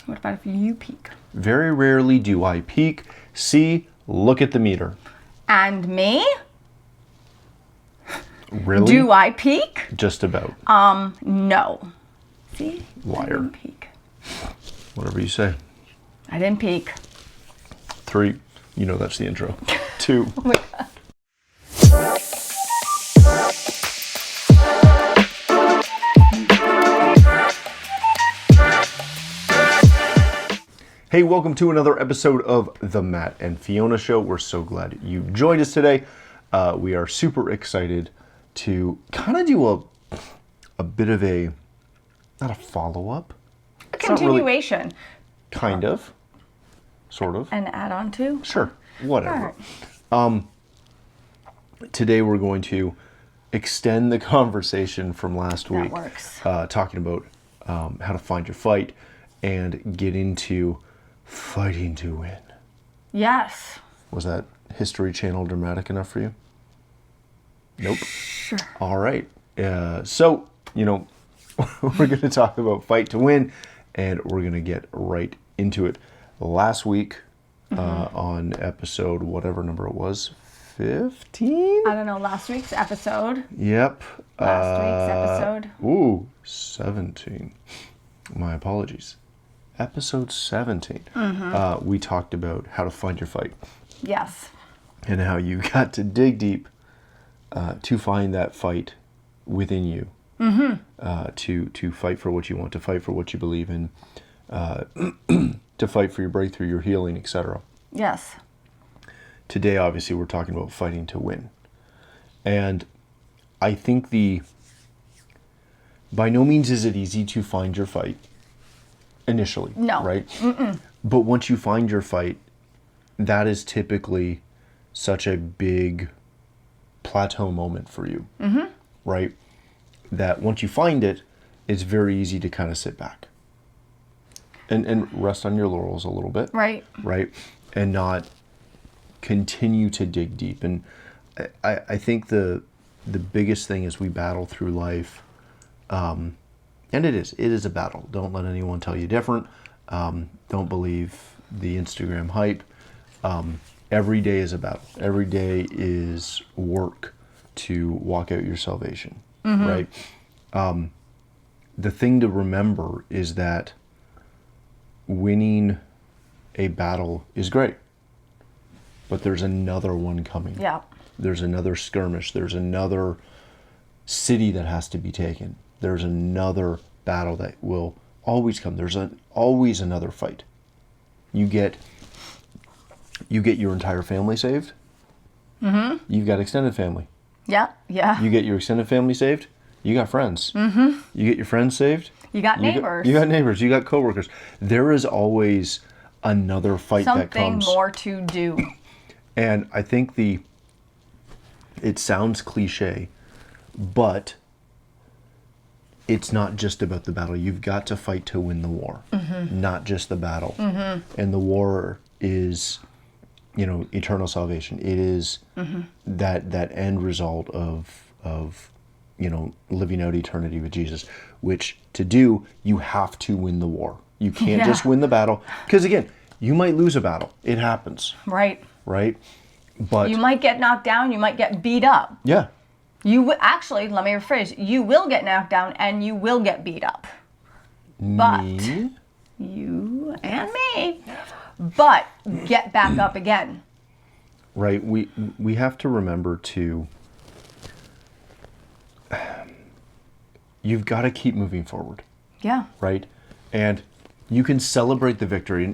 What about if you peek? Very rarely do I peek. See, look at the meter. And me? Really? Do I peek? Just about. No. See? Liar. I didn't peek. Whatever you say. I didn't peek. 3, you know that's the intro. 2. Oh my God. Hey, welcome to another episode of the Matt and Fiona Show. We're so glad you joined us today. We are super excited to kind of do a bit of a, not a follow-up. A continuation. Kind of. Sort of. An add-on to? Sure. Whatever. All right. Today we're going to extend the conversation from last week. That works. Talking about how to find your fight and get into fighting to win. Yes. Was that History Channel dramatic enough for you? Nope. Sure. All right. So, we're going to talk about fight to win, and we're going to get right into it. Last week, on episode, whatever number it was, 15? I don't know, last week's episode. Yep. Last week's episode. Ooh, 17. My apologies. Episode 17. We talked about how to find your fight. Yes. And how you got to dig deep to find that fight within you. To fight for what you want, to fight for what you believe in, to fight for your breakthrough, your healing, etc. Yes. Today, obviously, we're talking about fighting to win. And I think by no means is it easy to find your fight initially. No. Right? But once you find your fight, that is typically such a big plateau moment for you. Right? That once you find it, it's very easy to kind of sit back and rest on your laurels a little bit. Right. Right? And not continue to dig deep. And I think the biggest thing as we battle through life, and it is a battle. Don't let anyone tell you different. Don't believe the Instagram hype. Every day is a battle. Every day is work to walk out your salvation, right? The thing to remember is that winning a battle is great, but there's another one coming. Yeah. There's another skirmish. There's another city that has to be taken. There's another battle that will always come. There's always another fight. You get your entire family saved. You've got extended family. Yeah. Yeah. You get your extended family saved. You got friends. You get your friends saved. You got neighbors. You got neighbors. You got coworkers. There is always another fight that comes. Something more to do. And I think it sounds cliche, but it's not just about the battle. You've got to fight to win the war, not just the battle. And the war is, eternal salvation. It is that end result of living out eternity with Jesus, which to do, you have to win the war. You can't just win the battle. Because again, you might lose a battle. It happens. Right. Right? But you might get knocked down. You might get beat up. Yeah. Actually, let me rephrase. You will get knocked down and you will get beat up. But you and me. But get back up again. Right. We have to remember to. You've got to keep moving forward. Yeah. Right. And you can celebrate the victory.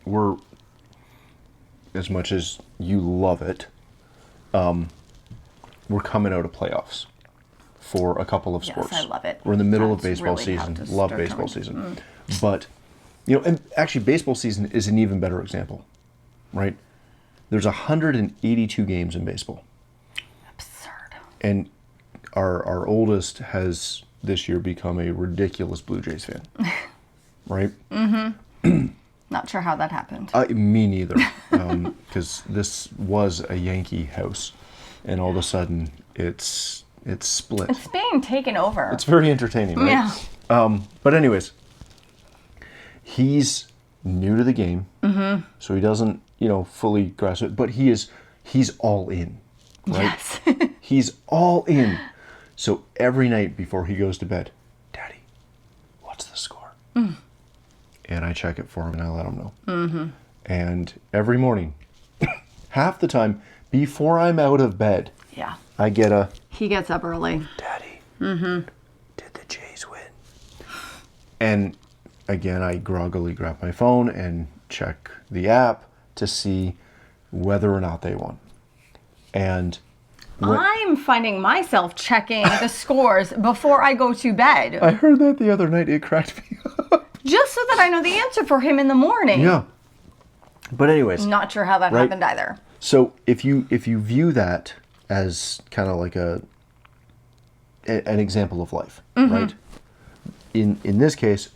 We're, as much as you love it, we're coming out of playoffs for a couple of sports. Yes, I love it. We're in the middle of That's baseball really how season. to Love start baseball coming. season. But, and actually baseball season is an even better example, right? There's 182 games in baseball. Absurd. And our oldest has this year become a ridiculous Blue Jays fan, right? Not sure how that happened. Me neither, because this was a Yankee house, and all of a sudden it's split. It's being taken over. It's very entertaining, right? Yeah. But anyways, he's new to the game, so he doesn't, fully grasp it, but he's all in, right? Yes. He's all in. So every night before he goes to bed, Daddy, what's the score? And I check it for him and I let him know. And every morning, half the time, before I'm out of bed, Yeah. I get a, He gets up early. Daddy, did the Jays win? And again, I groggily grab my phone and check the app to see whether or not they won. And I'm finding myself checking the scores before I go to bed. I heard that the other night. It cracked me up. Just so that I know the answer for him in the morning. Yeah. But anyways, Not sure how that Right. happened either. so if you view that as kind of like an example of life, right? In this case,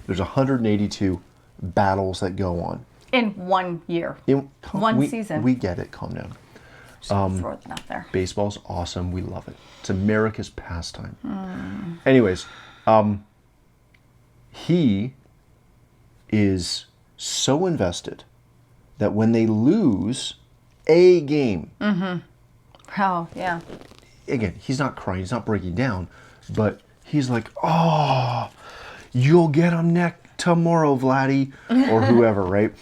there's 182 battles that go on. In 1 year. One season. We get it. Calm down. Just throw it out there. Baseball's awesome. We love it. It's America's pastime. Anyways, he is so invested that when they lose a game, Oh, yeah. again, he's not crying, he's not breaking down, but he's like, oh, you'll get him tomorrow, Vladdy, or whoever, right?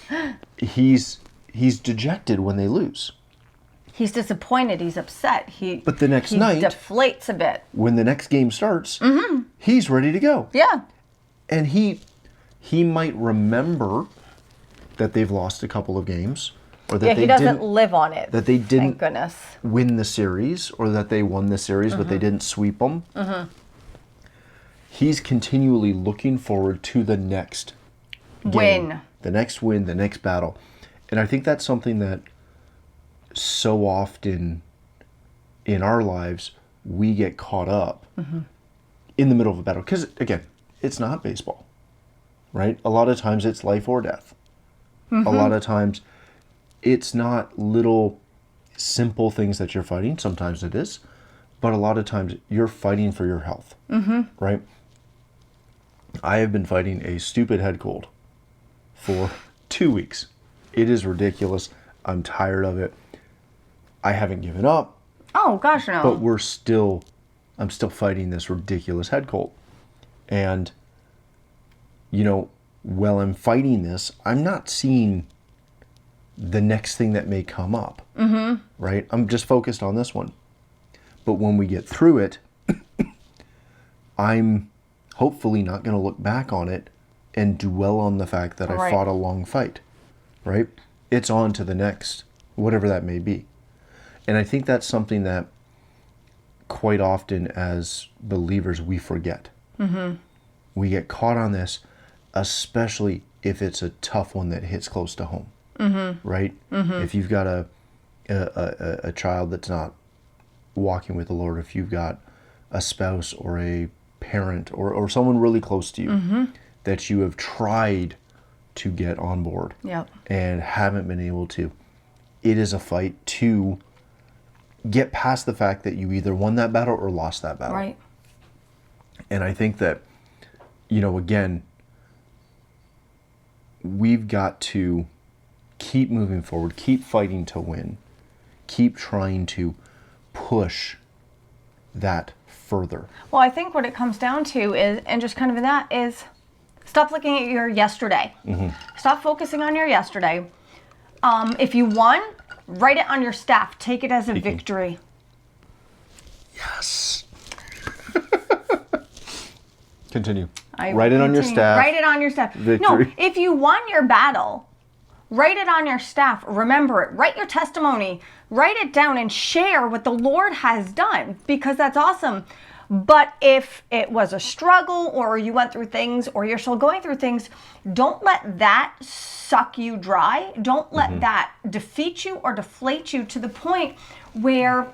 He's dejected when they lose. He's disappointed. He's upset. But the next night, he deflates a bit. when the next game starts, he's ready to go. Yeah. And he might remember that they've lost a couple of games, or that Yeah, they he doesn't didn't live on it. that they Thank didn't goodness. win the series, or that they won the series but they didn't sweep them. He's continually looking forward to the next game, Win. the next win, the next battle. And I think that's something that so often in our lives we get caught up in the middle of a battle, because again, it's not baseball, right? A lot of times it's life or death. A lot of times it's not little simple things that you're fighting. Sometimes it is, but a lot of times you're fighting for your health, right? I have been fighting a stupid head cold for 2 weeks. It is ridiculous. I'm tired of it. I haven't given up, Oh, gosh, no. but I'm still fighting this ridiculous head cold. And, while I'm fighting this, I'm not seeing the next thing that may come up, right? I'm just focused on this one. But when we get through it, I'm hopefully not going to look back on it and dwell on the fact that I Right. fought a long fight, right? It's on to the next, whatever that may be. And I think that's something that quite often as believers we forget. We get caught on this, especially if it's a tough one that hits close to home, right? If you've got a child that's not walking with the Lord, if you've got a spouse or a parent or someone really close to you that you have tried to get on board Yep. and haven't been able to, it is a fight to get past the fact that you either won that battle or lost that battle. Right. And I think that, again, we've got to keep moving forward, keep fighting to win, keep trying to push that further. Well, I think what it comes down to is, and just kind of in that, is stop looking at your yesterday. Stop focusing on your yesterday. If you won, write it on your staff. Take it as a victory. Yes. Continue. I Write will it on your continue. staff. Write it on your staff. Victory. No, if you won your battle, write it on your staff. Remember it. Write your testimony. Write it down and share what the Lord has done, because that's awesome. But if it was a struggle, or you went through things, or you're still going through things, don't let that suck you dry. Don't let that defeat you or deflate you to the point where,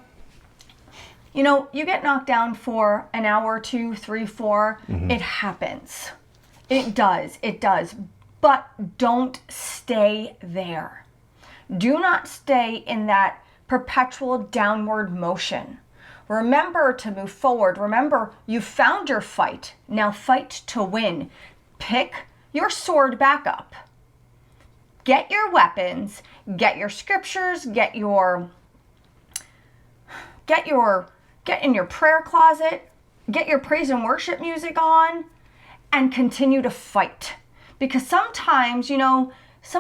you get knocked down for an hour, 2, 3, 4. It happens. It does. But don't stay there. Do not stay in that perpetual downward motion. Remember to move forward. Remember, you found your fight. Now fight to win. Pick your sword back up get your weapons, get your scriptures, get in your prayer closet, get your praise and worship music on, and continue to fight. Because sometimes, some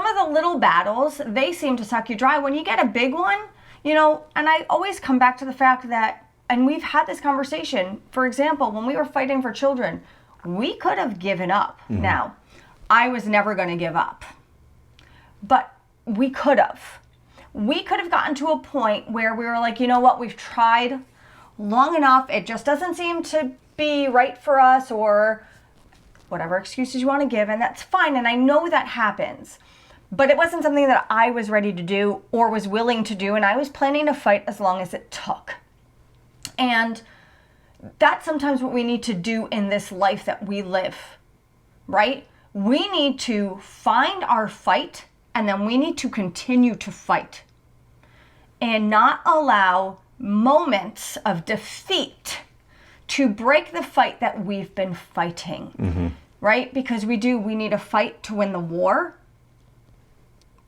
of the little battles, they seem to suck you dry. When you get a big one, and I always come back to the fact that, and we've had this conversation, for example, when we were fighting for children, we could have given up. Now, I was never going to give up, but we could have. We could have gotten to a point where we were like, you know what, we've tried long enough. It just doesn't seem to be right for us, or whatever excuses you want to give, and that's fine. And I know that happens, but it wasn't something that I was ready to do or was willing to do, and I was planning to fight as long as it took. And that's sometimes what we need to do in this life that we live, right? We need to find our fight, and then we need to continue to fight and not allow moments of defeat to break the fight that we've been fighting, right? Because we need a fight to win the war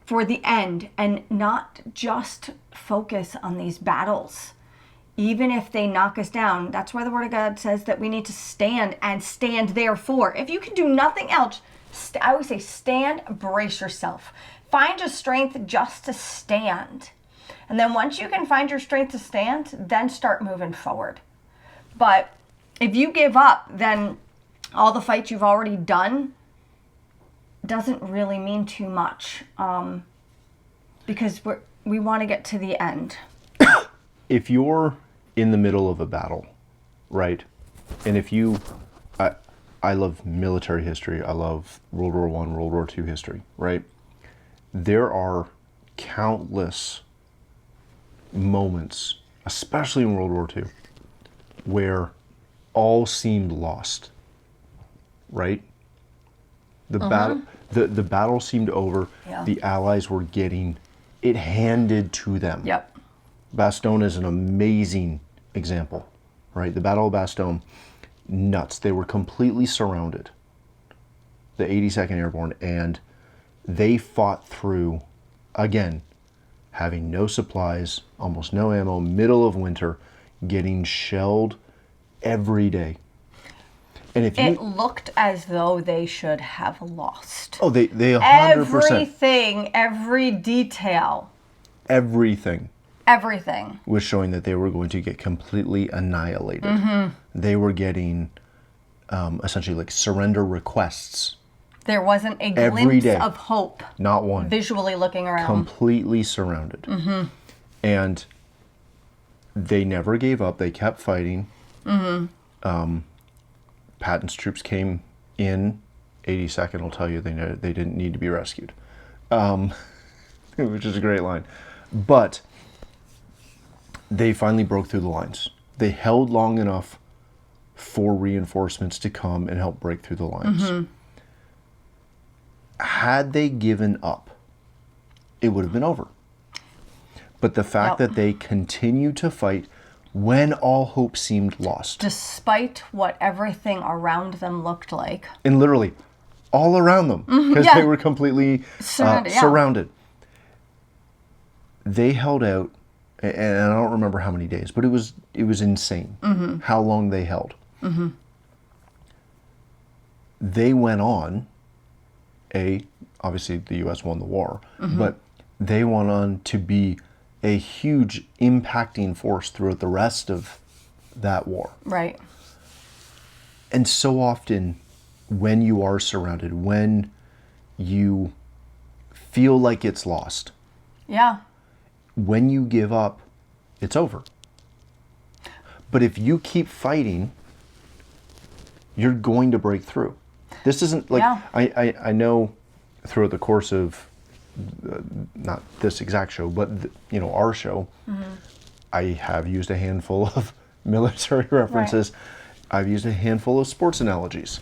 for the end, and not just focus on these battles. Even if they knock us down, that's why the Word of God says that we need to stand and stand therefore. If you can do nothing else, I always say stand, brace yourself. Find your strength just to stand. And then once you can find your strength to stand, then start moving forward. But if you give up, then all the fights you've already done doesn't really mean too much, because we want to get to the end. If you're in the middle of a battle, right? And if I love military history. I love World War I, World War II history, right? There are countless moments, especially in World War II, where all seemed lost, right? The battle seemed over. Yeah. The Allies were getting it handed to them. Yep. Bastogne is an amazing example, right? The Battle of Bastogne, nuts. They were completely surrounded, the 82nd Airborne, and they fought through, again, having no supplies, almost no ammo, middle of winter, getting shelled every day. And if it looked as though they should have lost. Oh, they 100%. Everything, every detail. Everything Was showing that they were going to get completely annihilated. They were getting essentially like surrender requests. There wasn't a Every glimpse day. of hope. Not one. Visually looking around. Completely surrounded. And they never gave up. They kept fighting. Patton's troops came in. 82nd will tell you they didn't need to be rescued, which is a great line. But they finally broke through the lines. They held long enough for reinforcements to come and help break through the lines. Had they given up, it would have been over. But the fact that they continued to fight when all hope seemed lost. Despite what everything around them looked like. And literally, all around them, because they were completely surrounded. They held out, and I don't remember how many days, but it was insane how long they held. They went on, obviously the U.S. won the war, but they went on to be a huge impacting force throughout the rest of that war. Right. And so often when you are surrounded, when you feel like it's lost, when you give up, it's over. But if you keep fighting, you're going to break through. This isn't like, I know throughout the course of not this exact show, but our show, I have used a handful of military references. I've used a handful of sports analogies.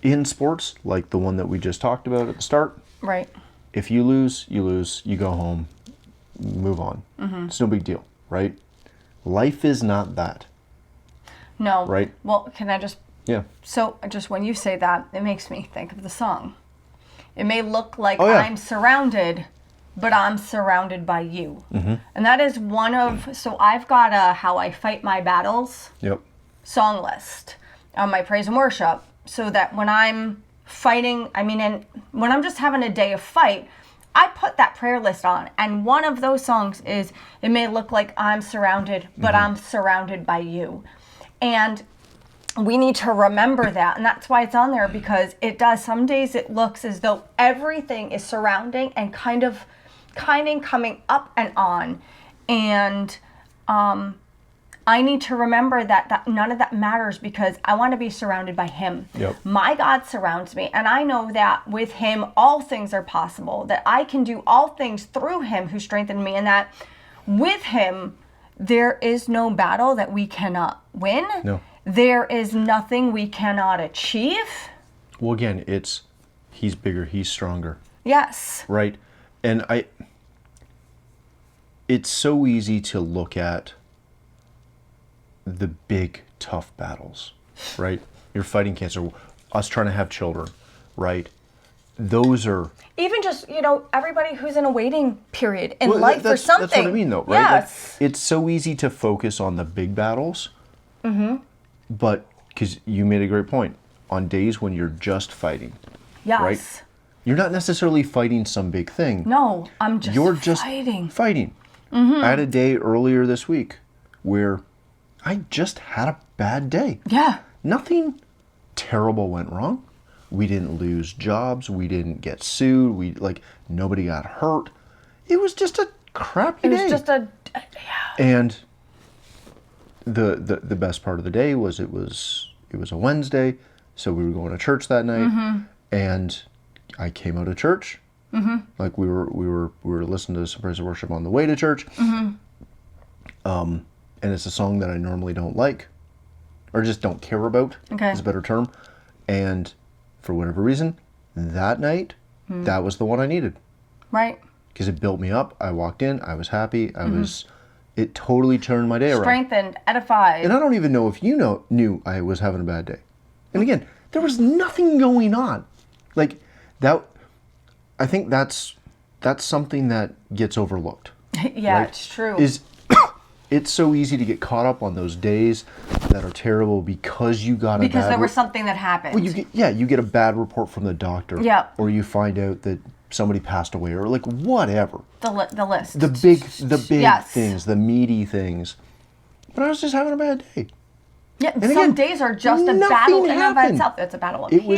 In sports, like the one that we just talked about at the start, if you lose, you go home, move on. It's no big deal, right? Life is not that. No. Right? Well, can I just... Yeah. So, just when you say that, it makes me think of the song. It may look like Oh, yeah. I'm surrounded, but I'm surrounded by you. And that is one of, so I've got a How I Fight My Battles Yep. song list on my praise and worship, so that when I'm fighting, and when I'm just having a day of fight, I put that prayer list on. And one of those songs is, it may look like I'm surrounded, but I'm surrounded by you. And we need to remember that. And that's why it's on there, because it does. Some days it looks as though everything is surrounding and kind of coming up and on. And I need to remember that none of that matters, because I want to be surrounded by him. Yep. My God surrounds me, and I know that with him all things are possible, that I can do all things through him who strengthened me, and that with him there is no battle that we cannot win. No. There is nothing we cannot achieve. Well, again, he's bigger, he's stronger, Yes. right? And it's so easy to look at the big, tough battles, right? You're fighting cancer, us trying to have children, right? Those are... Even just, everybody who's in a waiting period in Well, life for that's something. That's what I mean, though, right? Yes. Like, it's so easy to focus on the big battles, but because you made a great point, on days when you're just fighting, Yes. right? You're not necessarily fighting some big thing. No, I'm just You're just fighting. I had a day earlier this week where I just had a bad day. Yeah. Nothing terrible went wrong. We didn't lose jobs. We didn't get sued. Nobody got hurt. It was just a crappy day. It was just a... Yeah. And the best part of the day was it was a Wednesday, so we were going to church that night, and I came out of church. Like we were listening to some praise and worship on the way to church. And it's a song that I normally don't like, or just don't care about. Okay. Is a better term. And for whatever reason, that night, that was the one I needed. Right. Because it built me up. I walked in. I was happy. It totally turned my day around. Strengthened, edified. And I don't even know if you knew I was having a bad day. And again, there was nothing going on. Like that, I think that's something that gets overlooked. Yeah, right? it's true. It's so easy to get caught up on those days that are terrible because you got because there was something that happened. Well, you get a bad report from the doctor. Yeah. Or you find out that somebody passed away, or whatever. The list. The big Yes. things, the meaty things. But I was just having a bad day. Yeah, some again, days are just a nothing battle in and of happened. itself. It's a battle up It here.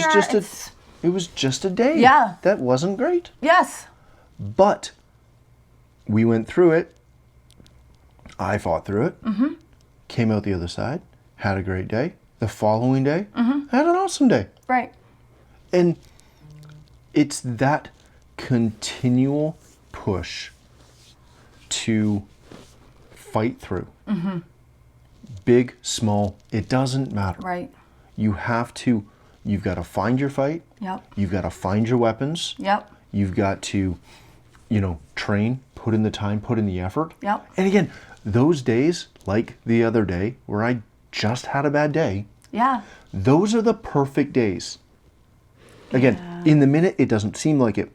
was just a day. Yeah. That wasn't great. Yes. But we went through it. I fought through it. Came out the other side. Had a great day. The following day, had an awesome day. Right. And it's that continual push to fight through. Big, small, it doesn't matter. Right. You've got to find your fight. Yep. You've got to find your weapons. Yep. You've got to, train, put in the time, put in the effort. Yep. And again, those days, like the other day where I just had a bad day, Yeah. those are the perfect days. Again, in the minute, it doesn't seem like it,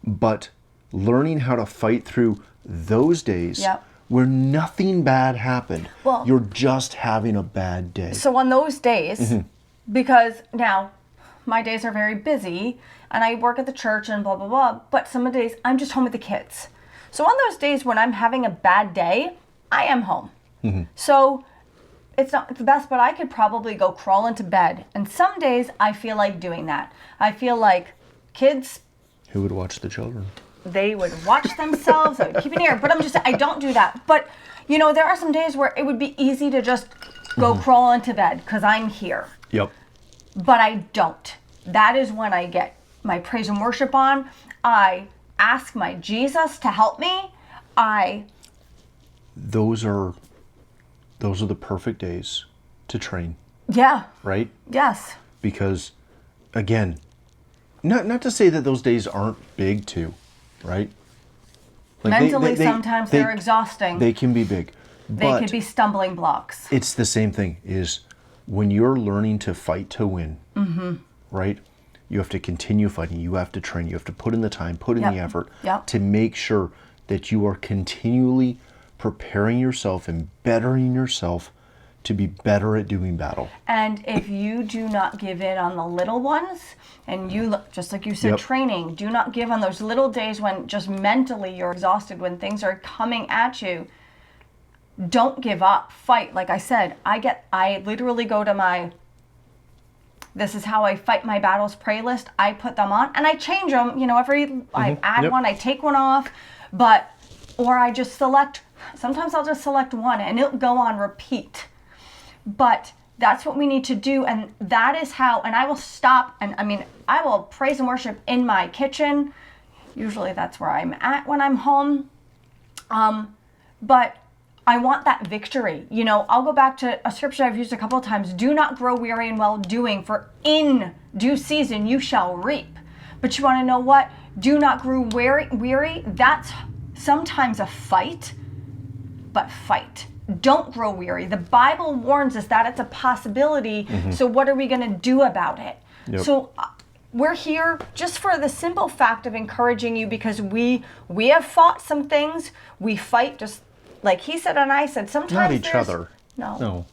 but learning how to fight through those days Yep. where nothing bad happened, Well- you're just having a bad day. So on those days, because now my days are very busy and I work at the church and blah, blah, blah, but some of the days I'm just home with the kids. So on those days when I'm having a bad day, I am home. So it's not the best, but I could probably go crawl into bed. And some days I feel like doing that. I feel like kids, Who would watch the children? they would watch themselves. I would keep an ear, but I don't do that. But there are some days where it would be easy to just go crawl into bed because I'm here. Yep. But I don't. That is when I get my praise and worship on. I ask my Jesus to help me. Those are the perfect days to train, Yeah. right? Yes. Because, again, not to say that those days aren't big too, right? Like Mentally, sometimes they're exhausting. They can be big. They could be stumbling blocks. It's the same thing, is when you're learning to fight to win, right? You have to continue fighting. You have to train. You have to put in the time, put in the effort to make sure that you are continually preparing yourself and bettering yourself to be better at doing battle. And if you do not give in on the little ones, and you, just like you said, training, do not give on those little days when just mentally you're exhausted, when things are coming at you. Don't give up. Fight. Like I said, I literally go to my "this is how I fight my battles" playlist. I put them on and I change them. You know, I add one, I take one off, or I just select. Sometimes I'll just select one and it'll go on repeat. But that's what we need to do, and that is how. And I will stop, and I will praise and worship in my kitchen. Usually that's where I'm at when I'm home. But I want that victory. You know, I'll go back to a scripture I've used a couple of times. Do not grow weary in well doing, for in due season you shall reap. But you want to know what? Do not grow weary. That's sometimes a fight, but fight. Don't grow weary. The Bible warns us that it's a possibility. So what are we going to do about it? So we're here just for the simple fact of encouraging you, because we have fought some things. We fight just like he said and I said. Sometimes not each other. No.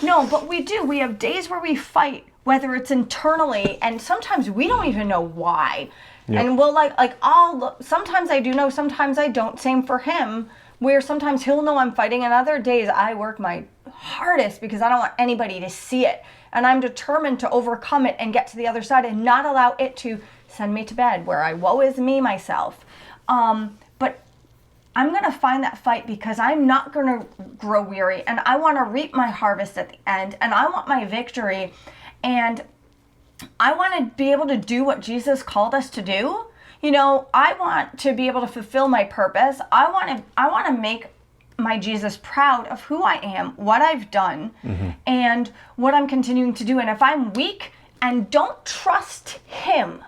No, but we do. We have days where we fight, whether it's internally, and sometimes we don't even know why. And we'll sometimes I do know, sometimes I don't. Same for him, where sometimes he'll know I'm fighting, and other days I work my hardest because I don't want anybody to see it. And I'm determined to overcome it and get to the other side and not allow it to send me to bed where I woe is me myself. But I'm going to find that fight, because I'm not going to grow weary, and I want to reap my harvest at the end, and I want my victory, and I want to be able to do what Jesus called us to do. You know, I want to be able to fulfill my purpose. I want to make my Jesus proud of who I am, what I've done, and what I'm continuing to do. And if I'm weak and don't trust him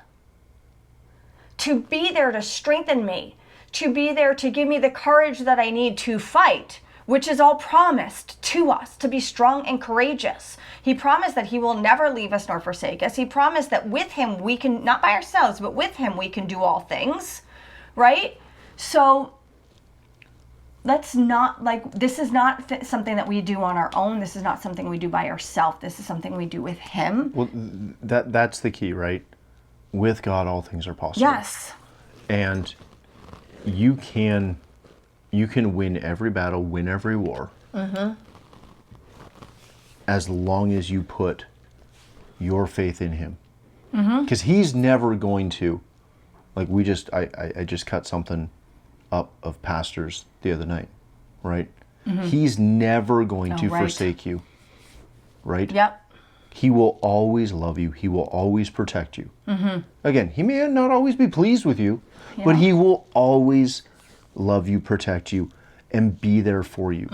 to be there to strengthen me, to be there to give me the courage that I need to fight, which is all promised to us, to be strong and courageous. He promised that he will never leave us nor forsake us. He promised that with him we can, not by ourselves, but with him we can do all things, right? So let's not, this is not something that we do on our own. This is not something we do by ourselves. This is something we do with him. Well, that's the key, right? With God, all things are possible. Yes. And you can win every battle, win every war, as long as you put your faith in him. Because he's never going to, I just cut something up of pastors the other night, right? He's never going to forsake you, right? Yep. He will always love you. He will always protect you. Again, he may not always be pleased with you, but he will always love you, protect you, and be there for you.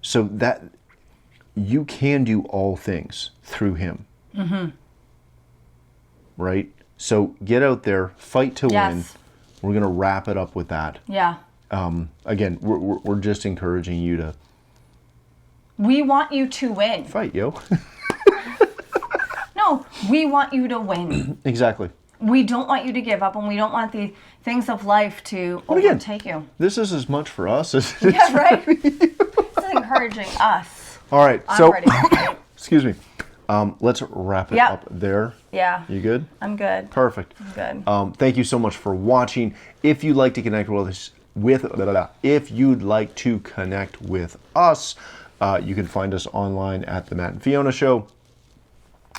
So that you can do all things through him. Right? So get out there, fight to win. We're going to wrap it up with that. Yeah. Again, we're just encouraging you to... We want you to win. Fight, yo. No, we want you to win. Exactly. We don't want you to give up, and we don't want the things of life to overtake you. This is as much for us as it is Yeah, right? for you. It's encouraging us. All right, I'm ready to fight. Excuse me. Let's wrap it up there. Yeah. You good? I'm good. Perfect. I'm good. Thank you so much for watching. If you'd like to connect with us, if you'd like to connect with us, you can find us online at the Matt and Fiona Show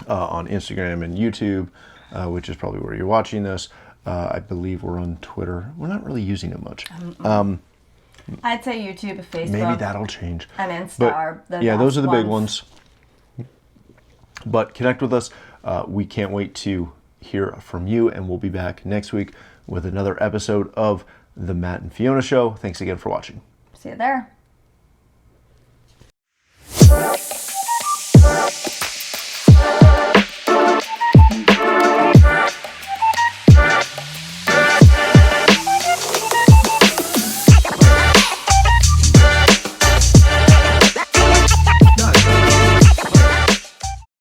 on Instagram and YouTube, which is probably where you're watching this. I believe we're on Twitter. We're not really using it much. I'd say YouTube, Facebook. Maybe that'll change. And Insta But, are the yeah, those are the best big ones. But connect with us. We can't wait to hear from you, and we'll be back next week with another episode of the Matt and Fiona Show. Thanks again for watching. See you there.